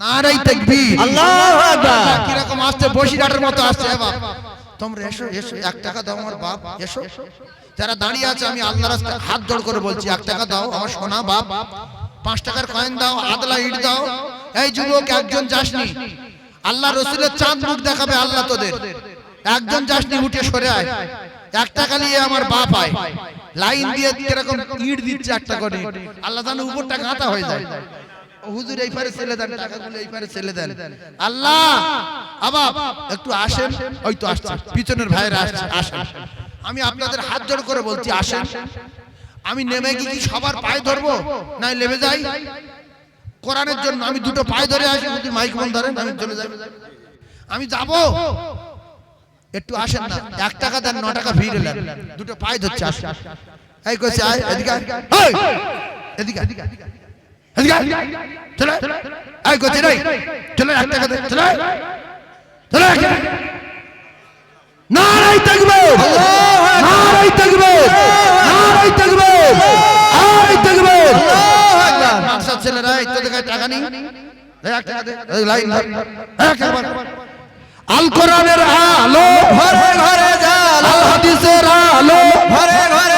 নারাই তাকবীর, আল্লাহু আকবার। কি রকম আসছে বসিরহাটের মতো আসছে। বাপ তোমরা এসো এসো, 1 টাকা দাও আমার বাপ, এসো। যারা দাঁড়িয়ে আছে আমি আল্লাহর রাস্তায় হাত জোড় করে বলছি, 1 টাকা দাও আমার সোনা বাপ, 5 টাকার কয়েন দাও, আদলা ইট দাও। এই যুবক একজন যাসনি, আল্লাহ রসুলের চাঁদ মুখ দেখাবে আল্লাহ তোদের। একজন যাসনি, উঠে সরে আয়। 1 টাকা নিয়ে আমার বাপ আয়, লাইন দিয়ে কিরকম ইট দিচ্ছে 1 টাকা করে। আল্লাহ জানে উপরটা গাঁথা হয়ে যায়। হুজুর এই পারে ছেলে দেন, টাকাগুলো এই পারে ছেলে দেন। আল্লাহ আবাব একটু আসেন, ওই তো আসছে পিছনের ভাইরা আসছে, আসেন। আমি আপনাদের হাত জোড় করে বলছি আসেন। আমি নেমে গিয়ে কি সবার পায়ে ধরবো, নাই নেমে যাই কোরআনের জন্য? আমি দুটো পায়ে ধরে আসি, যদি মাইক বন্ধ ধরেন আমি চলে যাই। আমি যাব, একটু আসেন না। 1 টাকা দেন, 9 টাকা ফিরে নেন, দুটো পায়ে ধরছে, আসেন। এই কইছে আয় এদিকে আয়, এই এদিকে এদিকে এদিকে চলে, এই কইছে নাই চলে, 1 টাকা দে, চলে চলে। নারাই তাকবীর, নারাই তাকবীর, নারাই তাকবীর, নারাই তাকবীর। আল্লাহু আকবার। মাকসাদ ছেলেরা এই তো দেখায় টাকা নেই, এই 1 টাকা দে, এই লাইন ধর, 1 টাকা। আল কোরআনের আলো ঘরে ঘরে জাল, আল হাদিসের আলো ঘরে ঘরে